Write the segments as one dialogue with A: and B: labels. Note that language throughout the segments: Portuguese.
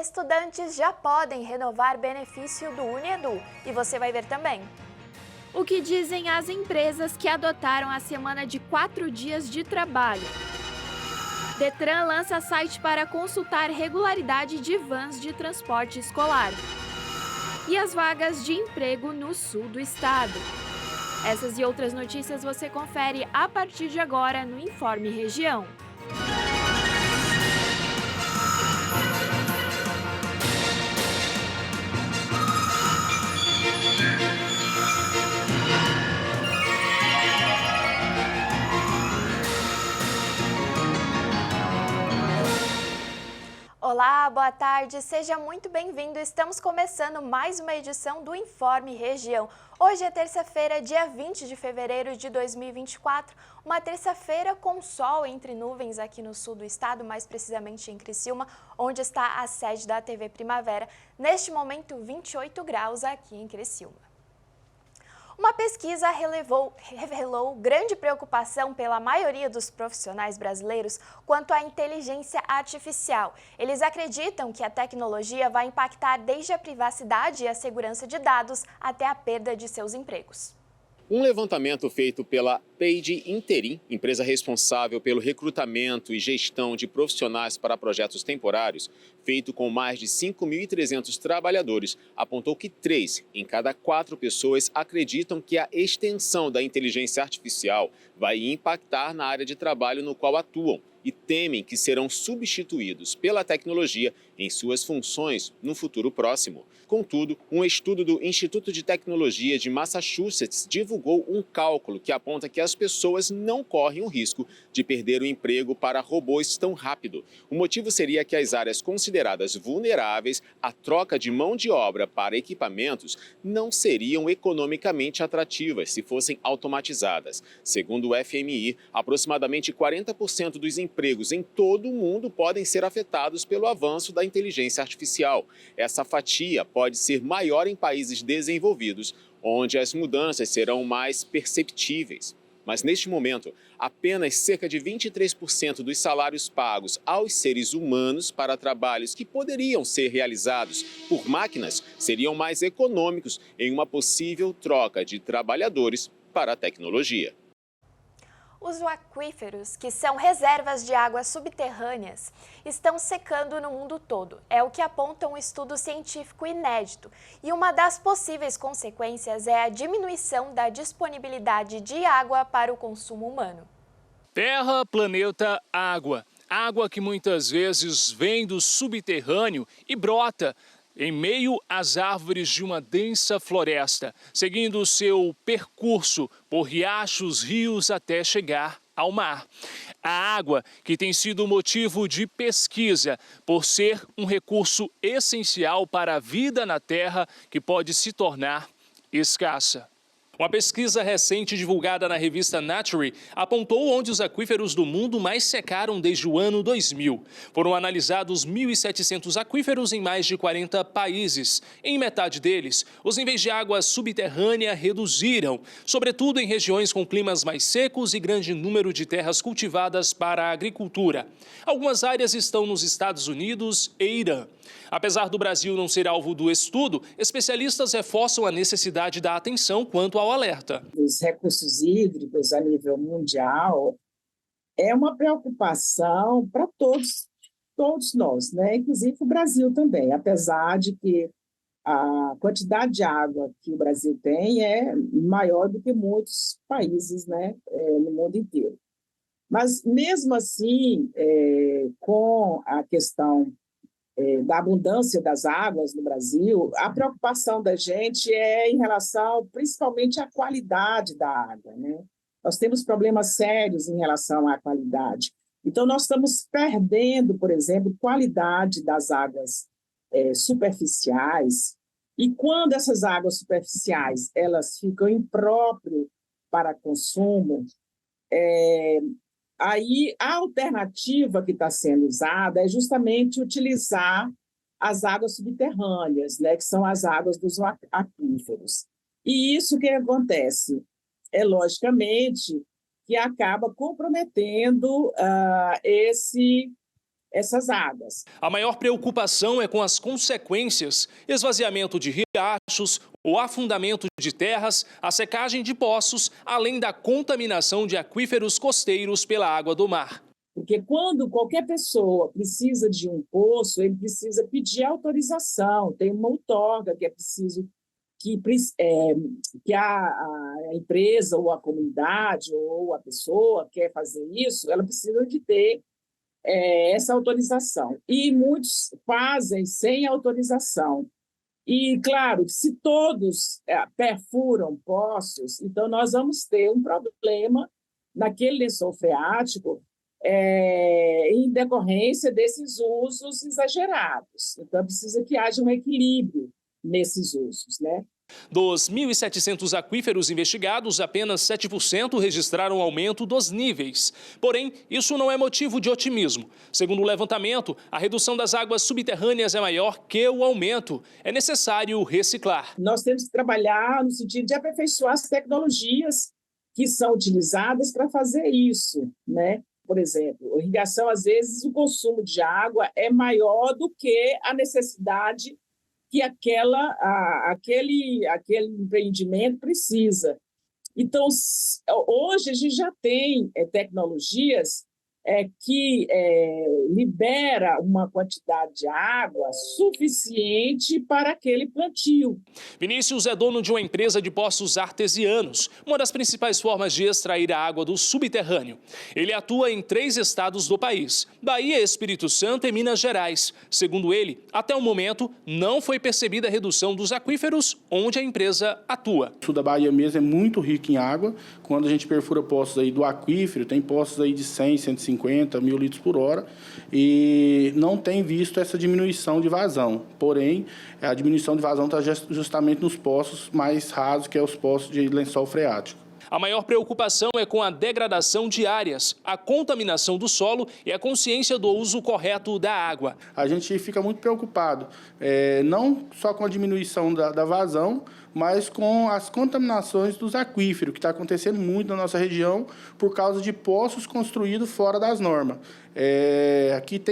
A: estudantes já podem renovar benefício do Uniedu e você vai ver também. O que dizem as empresas que adotaram a semana de 4 dias de trabalho? Detran lança site para consultar regularidade de vans de transporte escolar. E as vagas de emprego no sul do estado. Essas e outras notícias você confere a partir de agora no Informe Região. Olá, boa tarde, seja muito bem-vindo. Estamos começando mais uma edição do Informe Região. Hoje é terça-feira, dia 20 de fevereiro de 2024, uma terça-feira com sol entre nuvens aqui no sul do estado, mais precisamente em Criciúma, onde está a sede da TV Primavera. Neste momento, 28 graus aqui em Criciúma. Uma pesquisa revelou grande preocupação pela maioria dos profissionais brasileiros quanto à inteligência artificial. Eles acreditam que a tecnologia vai impactar desde a privacidade e a segurança de dados até a perda de seus empregos.
B: Um levantamento feito pela Page Interim, empresa responsável pelo recrutamento e gestão de profissionais para projetos temporários, feito com mais de 5.300 trabalhadores, apontou que 3 em cada 4 pessoas acreditam que a extensão da inteligência artificial vai impactar na área de trabalho no qual atuam e temem que serão substituídos pela tecnologia em suas funções no futuro próximo. Contudo, um estudo do Instituto de Tecnologia de Massachusetts divulgou um cálculo que aponta que as pessoas não correm o risco de perder o emprego para robôs tão rápido. O motivo seria que as áreas consideradas vulneráveis à troca de mão de obra para equipamentos não seriam economicamente atrativas se fossem automatizadas. Segundo o FMI, aproximadamente 40% dos empregos em todo o mundo podem ser afetados pelo avanço da inteligência artificial. Essa fatia pode ser maior em países desenvolvidos, onde as mudanças serão mais perceptíveis. Mas, neste momento, apenas cerca de 23% dos salários pagos aos seres humanos para trabalhos que poderiam ser realizados por máquinas seriam mais econômicos em uma possível troca de trabalhadores para a tecnologia.
A: Os aquíferos, que são reservas de águas subterrâneas, estão secando no mundo todo. É o que aponta um estudo científico inédito. E uma das possíveis consequências é a diminuição da disponibilidade de água para o consumo humano.
C: Terra, planeta, água. Água que muitas vezes vem do subterrâneo e brota em meio às árvores de uma densa floresta, seguindo o seu percurso por riachos, rios até chegar ao mar. A água que tem sido motivo de pesquisa por ser um recurso essencial para a vida na Terra que pode se tornar escassa. Uma pesquisa recente divulgada na revista Nature apontou onde os aquíferos do mundo mais secaram desde o ano 2000. Foram analisados 1.700 aquíferos em mais de 40 países. Em metade deles, os níveis de água subterrânea reduziram, sobretudo em regiões com climas mais secos e grande número de terras cultivadas para a agricultura. Algumas áreas estão nos Estados Unidos e Irã. Apesar do Brasil não ser alvo do estudo, especialistas reforçam a necessidade da atenção quanto ao alerta.
D: Os recursos hídricos a nível mundial é uma preocupação para todos nós, né? Inclusive o Brasil também, apesar de que a quantidade de água que o Brasil tem é maior do que muitos países, né? No mundo inteiro. Mas, mesmo assim, com a questão da abundância das águas no Brasil, a preocupação da gente é em relação, principalmente, à qualidade da água, né? Nós temos problemas sérios em relação à qualidade. Então, nós estamos perdendo, por exemplo, qualidade das águas superficiais, e quando essas águas superficiais elas ficam impróprias para consumo, aí, a alternativa que está sendo usada é justamente utilizar as águas subterrâneas, né, que são as águas dos aquíferos. E isso que acontece? Logicamente, que acaba comprometendo esse essas águas.
C: A maior preocupação é com as consequências: esvaziamento de riachos, o afundamento de terras, a secagem de poços, além da contaminação de aquíferos costeiros pela água do mar.
D: Porque quando qualquer pessoa precisa de um poço, ele precisa pedir autorização, tem uma outorga que é preciso que a empresa ou a comunidade ou a pessoa quer fazer isso, ela precisa de ter essa autorização. E muitos fazem sem autorização. E, claro, se todos perfuram poços, então nós vamos ter um problema naquele lençol freático em decorrência desses usos exagerados. Então, precisa que haja um equilíbrio nesses usos, né?
C: Dos 1.700 aquíferos investigados, apenas 7% registraram aumento dos níveis. Porém, isso não é motivo de otimismo. Segundo o levantamento, a redução das águas subterrâneas é maior que o aumento. É necessário reciclar.
D: Nós temos que trabalhar no sentido de aperfeiçoar as tecnologias que são utilizadas para fazer isso, né? Por exemplo, a irrigação, às vezes, o consumo de água é maior do que a necessidade que aquele empreendimento precisa. Então, hoje a gente já tem tecnologias que libera uma quantidade de água suficiente para aquele plantio.
C: Vinícius é dono de uma empresa de poços artesianos, uma das principais formas de extrair a água do subterrâneo. Ele atua em 3 estados do país: Bahia, Espírito Santo e Minas Gerais. Segundo ele, até o momento, não foi percebida a redução dos aquíferos onde a empresa atua.
E: O sul da Bahia mesmo é muito rico em água. Quando a gente perfura poços aí do aquífero, tem poços aí de 100, 150 mil litros por hora, e não tem visto essa diminuição de vazão. Porém, a diminuição de vazão está justamente nos poços mais rasos, que é os poços de lençol freático.
C: A maior preocupação é com a degradação de áreas, a contaminação do solo e a consciência do uso correto da água.
E: A gente fica muito preocupado, não só com a diminuição da vazão, mas com as contaminações dos aquíferos, que está acontecendo muito na nossa região por causa de poços construídos fora das normas. Aqui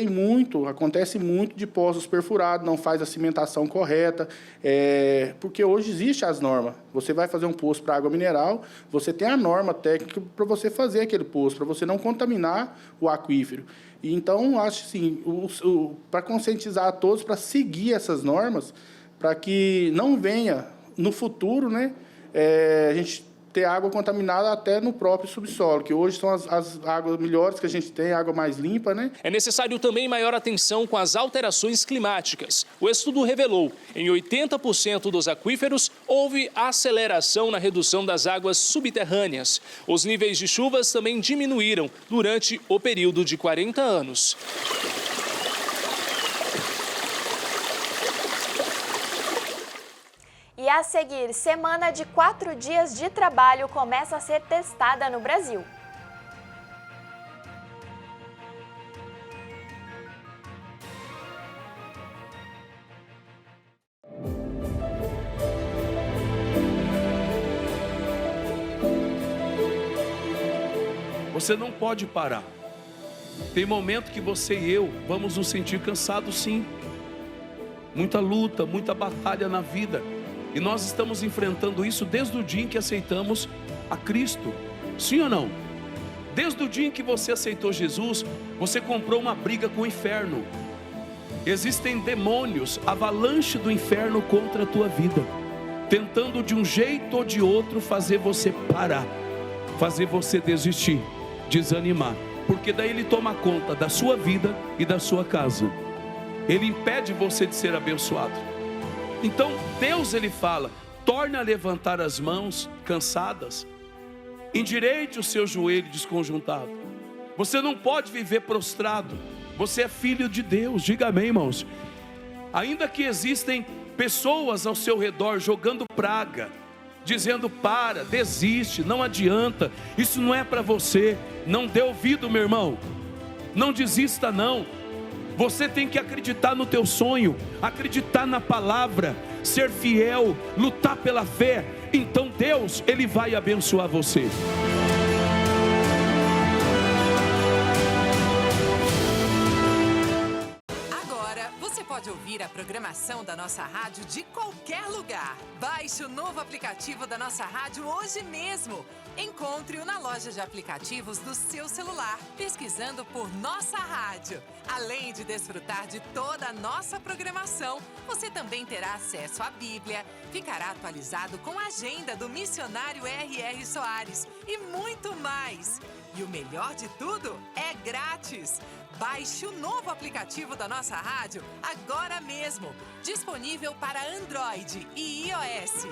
E: acontece muito de poços perfurados, não faz a cimentação correta, porque hoje existe as normas. Você vai fazer um poço para água mineral, você tem a norma técnica para você fazer aquele poço, para você não contaminar o aquífero. E então, acho assim, para conscientizar a todos, para seguir essas normas, para que não venha no futuro, né, a gente ter água contaminada até no próprio subsolo, que hoje são as águas melhores que a gente tem, água mais limpa, né?
C: É necessário também maior atenção com as alterações climáticas. O estudo revelou, em 80% dos aquíferos, houve aceleração na redução das águas subterrâneas. Os níveis de chuvas também diminuíram durante o período de 40 anos.
A: E a seguir, semana de 4 dias de trabalho começa a ser testada no Brasil.
F: Você não pode parar. Tem momento que você e eu vamos nos sentir cansados, sim. Muita luta, muita batalha na vida. E nós estamos enfrentando isso desde o dia em que aceitamos a Cristo. Sim ou não? Desde o dia em que você aceitou Jesus, você comprou uma briga com o inferno. Existem demônios, avalanche do inferno contra a tua vida, tentando de um jeito ou de outro fazer você parar, fazer você desistir, desanimar. Porque daí ele toma conta da sua vida e da sua casa. Ele impede você de ser abençoado. Então Deus, ele fala: torne a levantar as mãos cansadas, endireite o seu joelho desconjuntado. Você não pode viver prostrado. Você é filho de Deus, diga amém, irmãos. Ainda que existem pessoas ao seu redor jogando praga, dizendo: para, desiste, não adianta, isso não é para você. Não dê ouvido, meu irmão, não desista não. Você tem que acreditar no teu sonho, acreditar na palavra, ser fiel, lutar pela fé. Então Deus, ele vai abençoar você.
G: ouvir a programação da nossa rádio de qualquer lugar. Baixe o novo aplicativo da nossa rádio hoje mesmo. Encontre-o na loja de aplicativos do seu celular, pesquisando por Nossa Rádio. Além de desfrutar de toda a nossa programação, você também terá acesso à Bíblia, ficará atualizado com a agenda do missionário R.R. Soares e muito mais. E o melhor de tudo é grátis. Baixe o novo aplicativo da nossa rádio agora mesmo. Disponível para Android e iOS.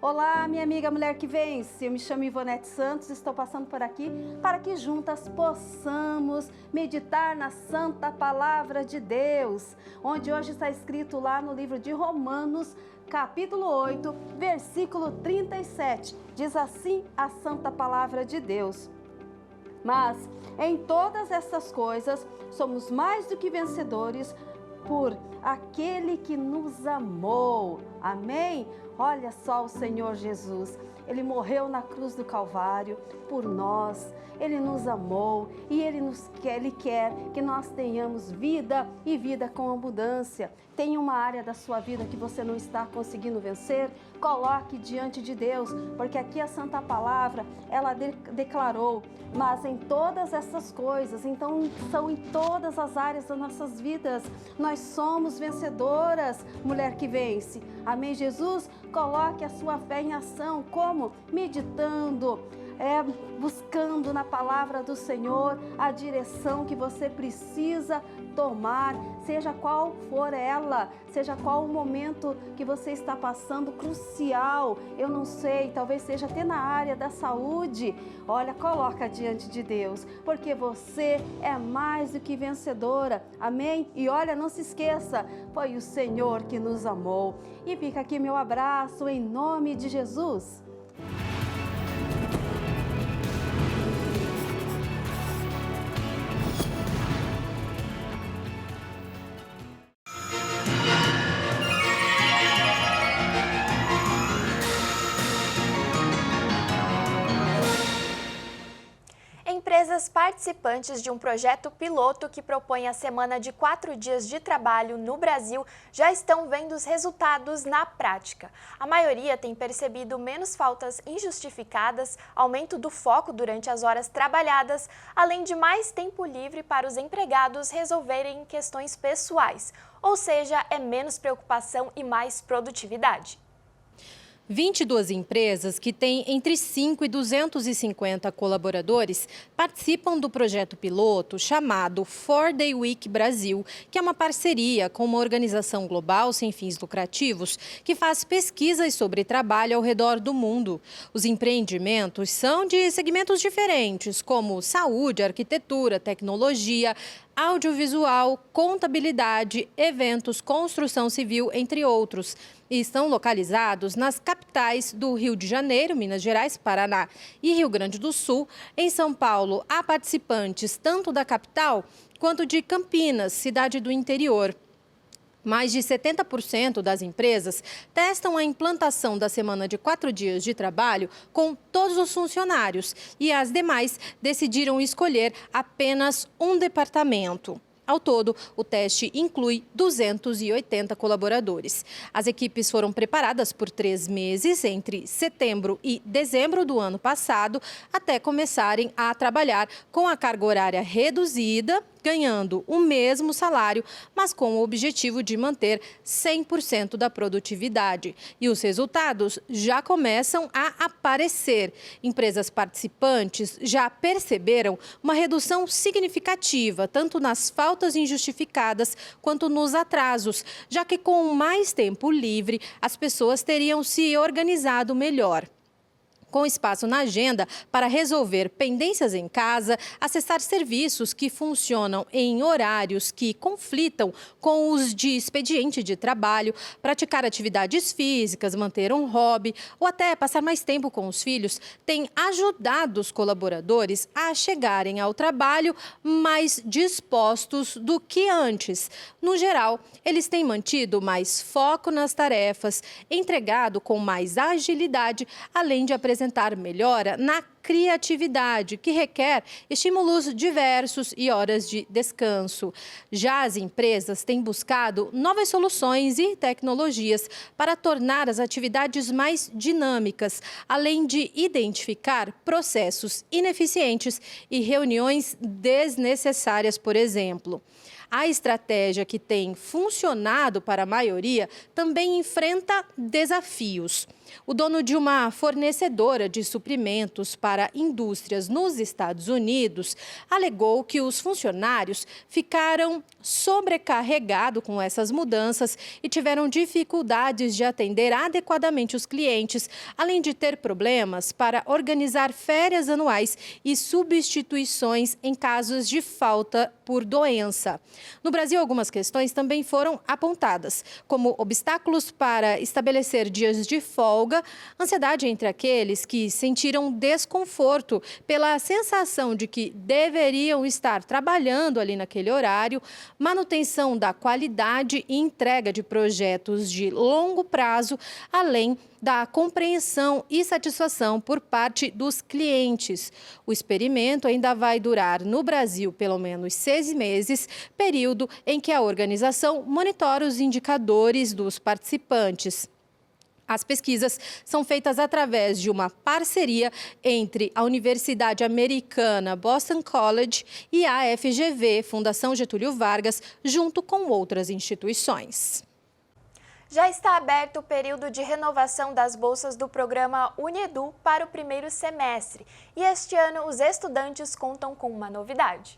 H: Olá, minha amiga Mulher que Vence. Eu me chamo Ivonete Santos e estou passando por aqui para que juntas possamos meditar na Santa Palavra de Deus, onde hoje está escrito lá no livro de Romanos, capítulo 8, versículo 37. Diz assim a Santa Palavra de Deus: mas em todas essas coisas somos mais do que vencedores por aquele que nos amou. Amém? Olha só o Senhor Jesus, Ele morreu na cruz do Calvário por nós, Ele nos amou e Ele quer que nós tenhamos vida e vida com abundância. Tem uma área da sua vida que você não está conseguindo vencer? Coloque diante de Deus, porque aqui a Santa Palavra, ela declarou, mas em todas essas coisas, então são em todas as áreas das nossas vidas, nós somos vencedoras, mulher que vence. Amém, Jesus? Coloque a sua fé em ação, como? Meditando, buscando na palavra do Senhor a direção que você precisa tomar, seja qual for ela, seja qual o momento que você está passando, crucial, eu não sei, talvez seja até na área da saúde. Olha, coloca diante de Deus, porque você é mais do que vencedora, amém? E olha, não se esqueça, foi o Senhor que nos amou. E fica aqui meu abraço em nome de Jesus.
A: Empresas participantes de um projeto piloto que propõe a semana de 4 dias de trabalho no Brasil já estão vendo os resultados na prática. A maioria tem percebido menos faltas injustificadas, aumento do foco durante as horas trabalhadas, além de mais tempo livre para os empregados resolverem questões pessoais. Ou seja, é menos preocupação e mais produtividade.
I: 22 empresas que têm entre 5 e 250 colaboradores participam do projeto piloto chamado 4-Day Week Brasil, que é uma parceria com uma organização global sem fins lucrativos que faz pesquisas sobre trabalho ao redor do mundo. Os empreendimentos são de segmentos diferentes, como saúde, arquitetura, tecnologia, audiovisual, contabilidade, eventos, construção civil, entre outros. E estão localizados nas capitais do Rio de Janeiro, Minas Gerais, Paraná e Rio Grande do Sul. Em São Paulo, há participantes tanto da capital quanto de Campinas, cidade do interior. Mais de 70% das empresas testam a implantação da semana de 4 dias de trabalho com todos os funcionários e as demais decidiram escolher apenas um departamento. Ao todo, o teste inclui 280 colaboradores. As equipes foram preparadas por 3 meses, entre setembro e dezembro do ano passado, até começarem a trabalhar com a carga horária reduzida, ganhando o mesmo salário, mas com o objetivo de manter 100% da produtividade. E os resultados já começam a aparecer. Empresas participantes já perceberam uma redução significativa, tanto nas faltas injustificadas quanto nos atrasos, já que com mais tempo livre, as pessoas teriam se organizado melhor. com espaço na agenda para resolver pendências em casa, acessar serviços que funcionam em horários que conflitam com os de expediente de trabalho, praticar atividades físicas, manter um hobby ou até passar mais tempo com os filhos, tem ajudado os colaboradores a chegarem ao trabalho mais dispostos do que antes. No geral, eles têm mantido mais foco nas tarefas, entregado com mais agilidade, além de apresentar melhora na criatividade, que requer estímulos diversos e horas de descanso. Já as empresas têm buscado novas soluções e tecnologias para tornar as atividades mais dinâmicas, além de identificar processos ineficientes e reuniões desnecessárias, por exemplo. A estratégia que tem funcionado para a maioria também enfrenta desafios. O dono de uma fornecedora de suprimentos para indústrias nos Estados Unidos alegou que os funcionários ficaram sobrecarregados com essas mudanças e tiveram dificuldades de atender adequadamente os clientes, além de ter problemas para organizar férias anuais e substituições em casos de falta por doença. No Brasil, algumas questões também foram apontadas, como obstáculos para estabelecer dias de folga, ansiedade entre aqueles que sentiram desconforto pela sensação de que deveriam estar trabalhando ali naquele horário, manutenção da qualidade e entrega de projetos de longo prazo, além da compreensão e satisfação por parte dos clientes. O experimento ainda vai durar no Brasil pelo menos 6 meses, período em que a organização monitora os indicadores dos participantes. As pesquisas são feitas através de uma parceria entre a Universidade Americana Boston College e a FGV, Fundação Getúlio Vargas, junto com outras instituições.
A: Já está aberto o período de renovação das bolsas do programa UniEdu para o primeiro semestre. E este ano os estudantes contam com uma novidade.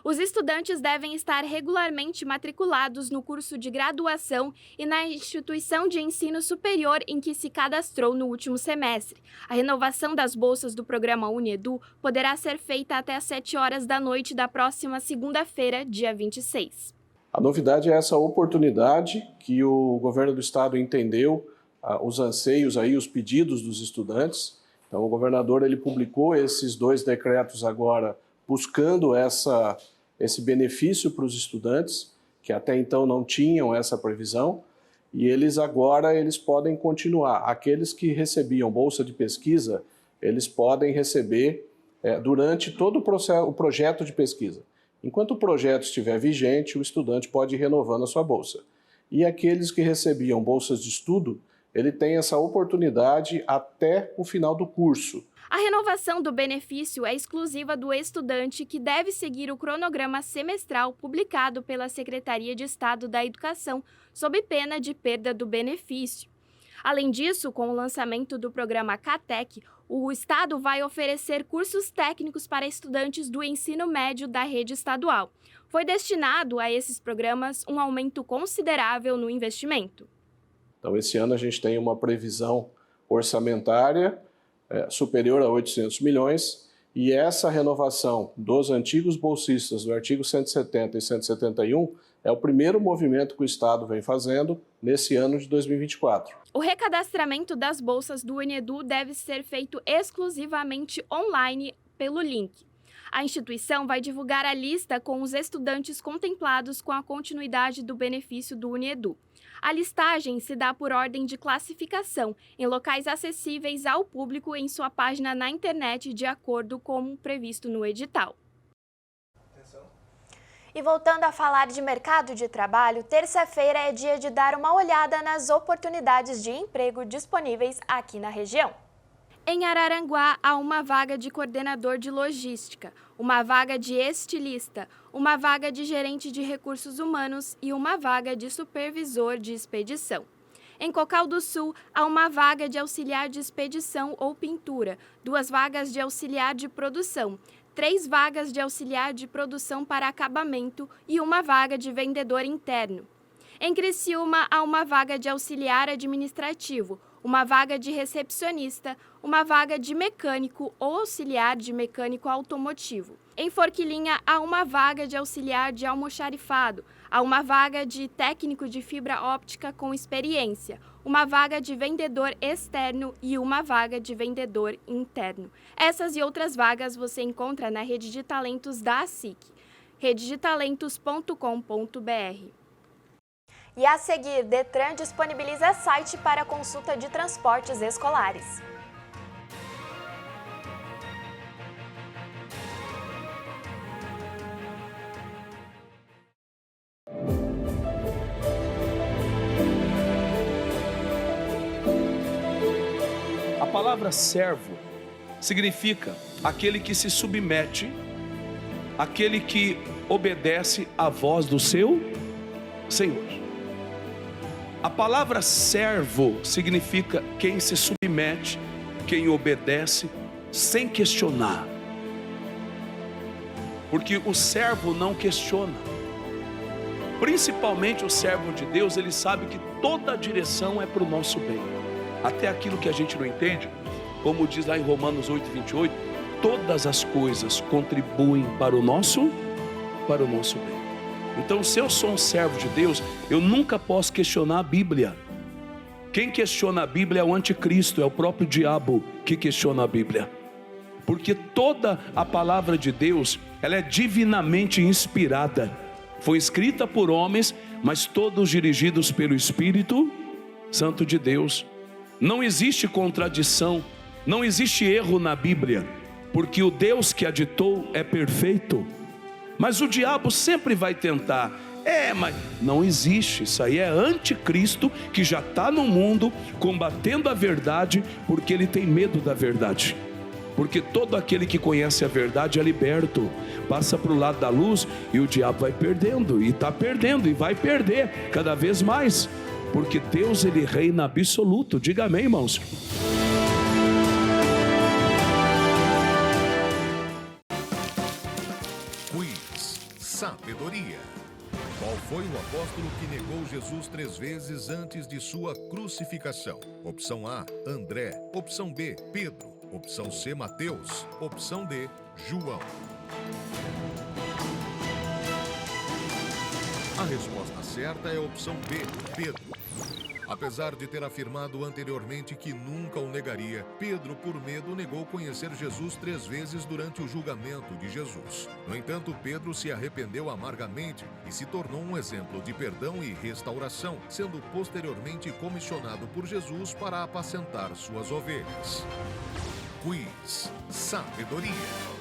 A: Os estudantes devem estar regularmente matriculados no curso de graduação e na instituição de ensino superior em que se cadastrou no último semestre. A renovação das bolsas do programa UniEdu poderá ser feita até às 7 horas da noite da próxima segunda-feira, dia 26.
J: A novidade é essa oportunidade que o governo do estado entendeu, os anseios, os pedidos dos estudantes. Então, o governador ele publicou esses 2 decretos agora, buscando esse benefício para os estudantes, que até então não tinham essa previsão, e eles podem continuar. Aqueles que recebiam bolsa de pesquisa, eles podem receber durante todo o projeto de pesquisa. Enquanto o projeto estiver vigente, o estudante pode ir renovando a sua bolsa. E aqueles que recebiam bolsas de estudo, ele tem essa oportunidade até o final do curso.
A: A renovação do benefício é exclusiva do estudante, que deve seguir o cronograma semestral publicado pela Secretaria de Estado da Educação, sob pena de perda do benefício. Além disso, com o lançamento do programa CATEC, o Estado vai oferecer cursos técnicos para estudantes do ensino médio da rede estadual. Foi destinado a esses programas um aumento considerável no investimento.
J: Então, esse ano a gente tem uma previsão orçamentária superior a 800 milhões, e essa renovação dos antigos bolsistas do artigo 170 e 171 é o primeiro movimento que o Estado vem fazendo nesse ano de 2024.
A: O recadastramento das bolsas do UniEdu deve ser feito exclusivamente online pelo link. A instituição vai divulgar a lista com os estudantes contemplados com a continuidade do benefício do UniEdu. A listagem se dá por ordem de classificação, em locais acessíveis ao público em sua página na internet, de acordo com o previsto no edital. E voltando a falar de mercado de trabalho, terça-feira é dia de dar uma olhada nas oportunidades de emprego disponíveis aqui na região. Em Araranguá, há uma vaga de coordenador de logística, uma vaga de estilista, uma vaga de gerente de recursos humanos e uma vaga de supervisor de expedição. Em Cocal do Sul, há uma vaga de auxiliar de expedição ou pintura, 2 vagas de auxiliar de produção, 3 vagas de auxiliar de produção para acabamento e uma vaga de vendedor interno. Em Criciúma, há uma vaga de auxiliar administrativo, uma vaga de recepcionista, uma vaga de mecânico ou auxiliar de mecânico automotivo. Em Forquilinha, há uma vaga de auxiliar de almoxarifado, há uma vaga de técnico de fibra óptica com experiência, uma vaga de vendedor externo e uma vaga de vendedor interno. Essas e outras vagas você encontra na Rede de Talentos da ASIC, rededetalentos.com.br. E a seguir, Detran disponibiliza site para consulta de transportes escolares.
F: A palavra servo significa aquele que se submete, aquele que obedece à voz do seu Senhor. A palavra servo significa quem se submete, quem obedece sem questionar. Porque o servo não questiona. Principalmente o servo de Deus, ele sabe que toda a direção é para o nosso bem. Até aquilo que a gente não entende, como diz lá em Romanos 8:28, todas as coisas contribuem para o nosso bem. Então, se eu sou um servo de Deus, eu nunca posso questionar a Bíblia. Quem questiona a Bíblia é o anticristo, é o próprio diabo que questiona a Bíblia. Porque toda a palavra de Deus, ela é divinamente inspirada. Foi escrita por homens, mas todos dirigidos pelo Espírito Santo de Deus. Não existe contradição, não existe erro na Bíblia, porque o Deus que a ditou é perfeito. Mas o diabo sempre vai tentar, mas não existe, isso aí é anticristo que já está no mundo combatendo a verdade, porque ele tem medo da verdade. Porque todo aquele que conhece a verdade é liberto, passa para o lado da luz e o diabo vai perdendo, e está perdendo, e vai perder cada vez mais, porque Deus ele reina absoluto. Diga amém, irmãos.
K: Sabedoria. Qual foi o apóstolo que negou Jesus 3 vezes antes de sua crucificação? Opção A, André. Opção B, Pedro. Opção C, Mateus. Opção D, João. A resposta certa é a opção B, Pedro. Apesar de ter afirmado anteriormente que nunca o negaria, Pedro, por medo, negou conhecer Jesus 3 vezes durante o julgamento de Jesus. No entanto, Pedro se arrependeu amargamente e se tornou um exemplo de perdão e restauração, sendo posteriormente comissionado por Jesus para apacentar suas ovelhas. Quiz Sabedoria.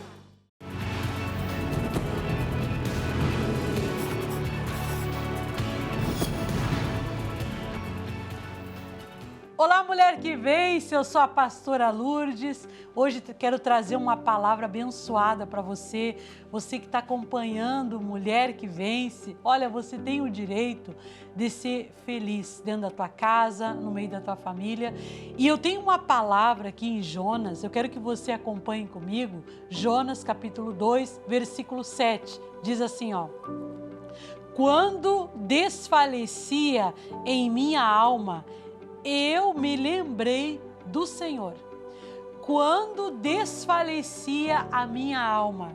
L: Olá, mulher que vence, eu sou a pastora Lourdes. Hoje quero trazer uma palavra abençoada para você. Você que está acompanhando Mulher que Vence, olha, você tem o direito de ser feliz dentro da tua casa, no meio da tua família. E eu tenho uma palavra aqui em Jonas, eu quero que você acompanhe comigo. Jonas capítulo 2, versículo 7, diz assim, ó. Quando desfalecia em minha alma, eu me lembrei do Senhor. Quando desfalecia a minha alma.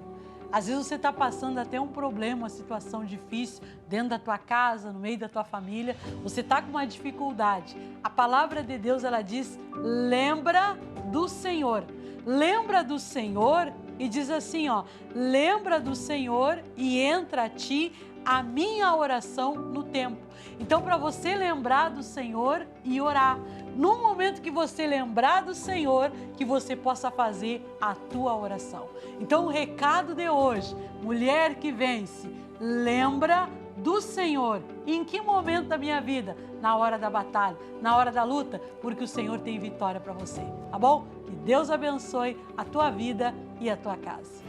L: Às vezes você está passando até um problema, uma situação difícil dentro da tua casa, no meio da tua família. Você está com uma dificuldade. A palavra de Deus, ela diz, lembra do Senhor. Lembra do Senhor e diz assim, ó, lembra do Senhor e entra a ti a minha oração no tempo. Então, para você lembrar do Senhor e orar, no momento que você lembrar do Senhor, que você possa fazer a tua oração. Então, o recado de hoje, mulher que vence, lembra do Senhor. Em que momento da minha vida? Na hora da batalha, na hora da luta, porque o Senhor tem vitória para você, tá bom? Que Deus abençoe a tua vida e a tua casa.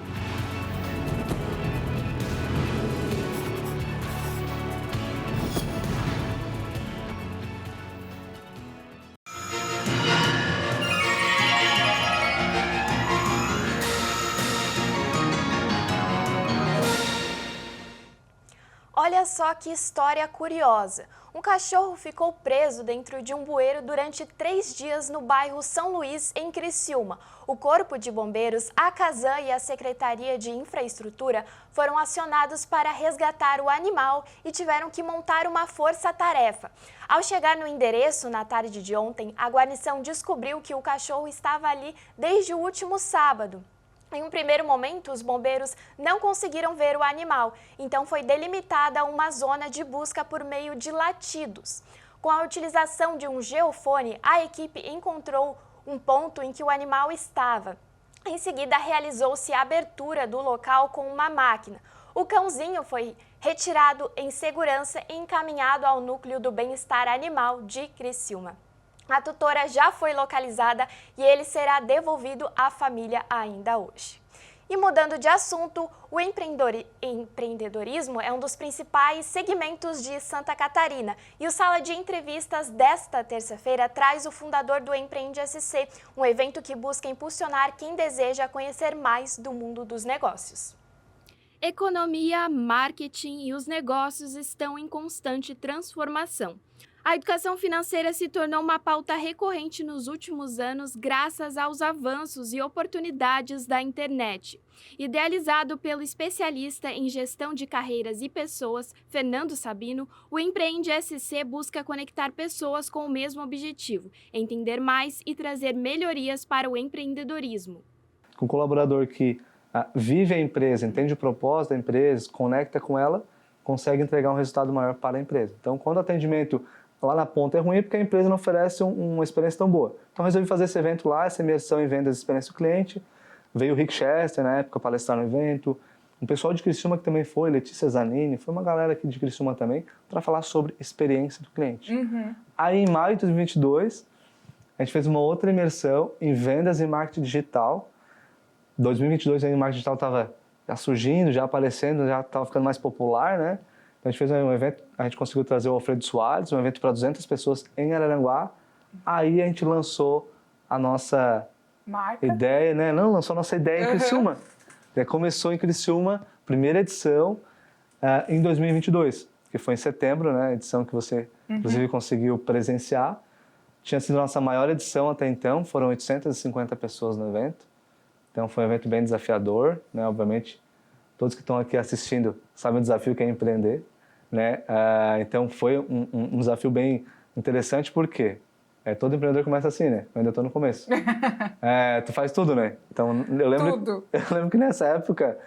A: Olha Olha só que história curiosa. Um cachorro ficou preso dentro de um bueiro durante 3 dias no bairro São Luís, em Criciúma. O Corpo de Bombeiros, a Casan e a Secretaria de Infraestrutura foram acionados para resgatar o animal e tiveram que montar uma força-tarefa. Ao chegar no endereço na tarde de ontem, a guarnição descobriu que o cachorro estava ali desde o último sábado. Em um primeiro momento, os bombeiros não conseguiram ver o animal, então foi delimitada uma zona de busca por meio de latidos. Com a utilização de um geofone, a equipe encontrou um ponto em que o animal estava. Em seguida, realizou-se a abertura do local com uma máquina. O cãozinho foi retirado em segurança e encaminhado ao Núcleo do Bem-Estar Animal de Criciúma. A tutora já foi localizada e ele será devolvido à família ainda hoje. E mudando de assunto, o empreendedorismo é um dos principais segmentos de Santa Catarina. E o Sala de Entrevistas desta terça-feira traz o fundador do Empreende SC, um evento que busca impulsionar quem deseja conhecer mais do mundo dos negócios. Economia, marketing e os negócios estão em constante transformação. A educação financeira se tornou uma pauta recorrente nos últimos anos graças aos avanços e oportunidades da internet. Idealizado pelo especialista em gestão de carreiras e pessoas, Fernando Sabino, o Empreende SC busca conectar pessoas com o mesmo objetivo, entender mais e trazer melhorias para o empreendedorismo.
M: Com um colaborador que vive a empresa, entende o propósito da empresa, conecta com ela, consegue entregar um resultado maior para a empresa. Então, quando o atendimento lá na ponta é ruim, é porque a empresa não oferece uma experiência tão boa. Então, resolvi fazer esse evento lá, essa imersão em vendas e experiência do cliente. Veio o Rick Chester, na época, palestrar no evento. Um pessoal de Criciúma que também foi, Letícia Zanini, foi uma galera aqui de Criciúma também, para falar sobre experiência do cliente. Aí, em maio de 2022, a gente fez uma outra imersão em vendas e marketing digital. 2022, aí, o marketing digital estava já surgindo, já aparecendo, já estava ficando mais popular, né? A gente fez um evento, a gente conseguiu trazer o Alfredo Soares, um evento para 200 pessoas em Araranguá. Aí a gente lançou a nossa ideia, né? Não, lançou a nossa ideia em Criciúma. Começou em Criciúma, primeira edição, em 2022, que foi em setembro, né? A edição que você, inclusive, conseguiu presenciar. Tinha sido a nossa maior edição até então, foram 850 pessoas no evento. Então foi um evento bem desafiador, né? Obviamente, todos que estão aqui assistindo sabem o desafio que é empreender. Né? Então foi um desafio bem interessante, porque todo empreendedor começa assim, né? Eu ainda estou no começo. Tu faz tudo, né? Então eu lembro que nessa época,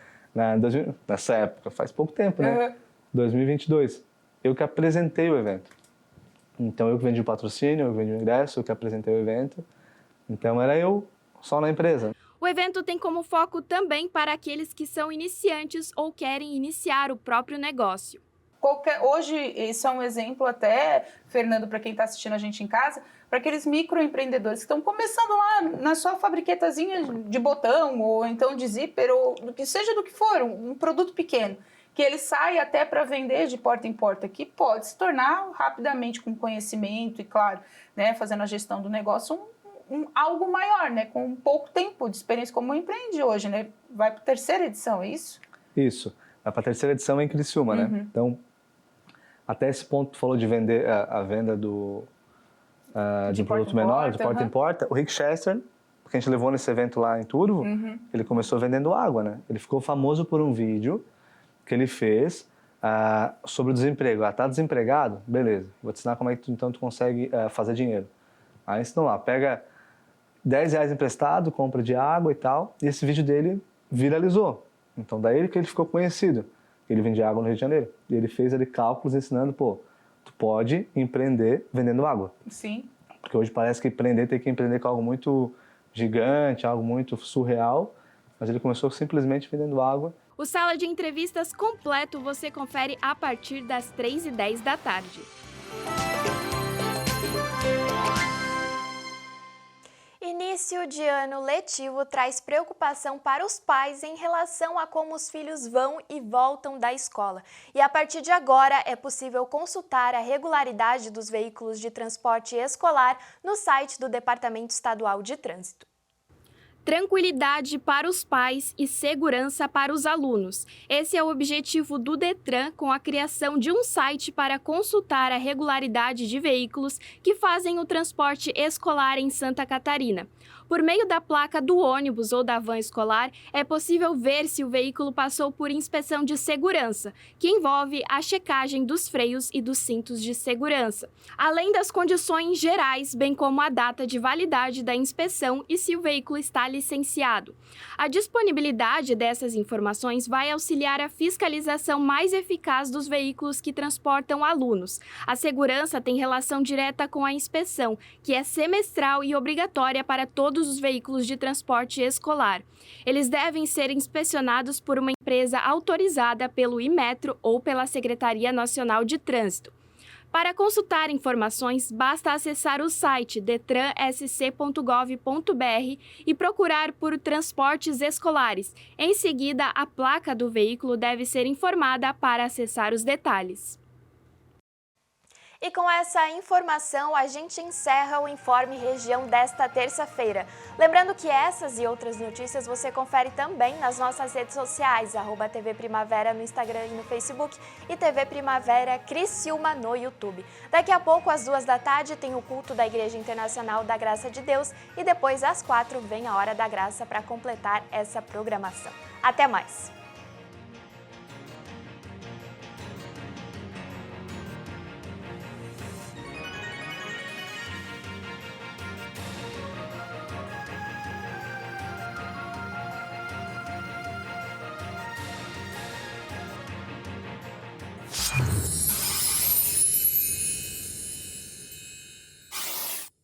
M: faz pouco tempo, né? 2022, eu que apresentei o evento. Então eu que vendi o patrocínio, eu que vendi o ingresso, eu que apresentei o evento. Então era eu só na empresa.
A: O evento tem como foco também para aqueles que são iniciantes ou querem iniciar o próprio negócio.
N: Hoje, isso é um exemplo até, Fernando, para quem está assistindo a gente em casa, para aqueles microempreendedores que estão começando lá na sua fabriquetazinha de botão, ou então de zíper, ou do que seja do que for, um produto pequeno, que ele sai até para vender de porta em porta, que pode se tornar rapidamente, com conhecimento e, claro, né, fazendo a gestão do negócio, algo maior, né, com pouco tempo de experiência, como empreende hoje, né? Vai para a terceira edição, é isso?
M: Isso, vai para a terceira edição em Criciúma, né? Então, até esse ponto, tu falou de vender a venda de um produto menor, de porta em porta. O Rick Chester, que a gente levou nesse evento lá em Turvo, ele começou vendendo água, né? Ele ficou famoso por um vídeo que ele fez sobre o desemprego. Tá desempregado? Beleza, vou te ensinar como é que tu consegue fazer dinheiro. Aí ensinou lá, pega R$10 emprestado, compra de água e tal, e esse vídeo dele viralizou. Então daí que ele ficou conhecido. Ele vendia água no Rio de Janeiro. E ele fez ali cálculos ensinando, tu pode empreender vendendo água.
N: Sim.
M: Porque hoje parece que tem que empreender com algo muito gigante, algo muito surreal, mas ele começou simplesmente vendendo água.
A: O Sala de Entrevistas completo você confere a partir das 3h10 da tarde. Início de ano letivo traz preocupação para os pais em relação a como os filhos vão e voltam da escola. E a partir de agora é possível consultar a regularidade dos veículos de transporte escolar no site do Departamento Estadual de Trânsito.
O: tranquilidade para os pais e segurança para os alunos. Esse é o objetivo do Detran com a criação de um site para consultar a regularidade de veículos que fazem o transporte escolar em Santa Catarina. Por meio da placa do ônibus ou da van escolar, é possível ver se o veículo passou por inspeção de segurança, que envolve a checagem dos freios e dos cintos de segurança, além das condições gerais, bem como a data de validade da inspeção e se o veículo está licenciado. A disponibilidade dessas informações vai auxiliar a fiscalização mais eficaz dos veículos que transportam alunos. A segurança tem relação direta com a inspeção, que é semestral e obrigatória para todos os veículos de transporte escolar. Eles devem ser inspecionados por uma empresa autorizada pelo Inmetro ou pela Secretaria Nacional de Trânsito. Para consultar informações, basta acessar o site detransc.gov.br e procurar por transportes escolares. Em seguida, a placa do veículo deve ser informada para acessar os detalhes.
A: E com essa informação, a gente encerra o Informe Região desta terça-feira. Lembrando que essas e outras notícias você confere também nas nossas redes sociais, @TV Primavera no Instagram e no Facebook e TV Primavera Criciúma no YouTube. Daqui a pouco, às 14h, tem o culto da Igreja Internacional da Graça de Deus e depois, às 4h, vem a Hora da Graça para completar essa programação. Até mais!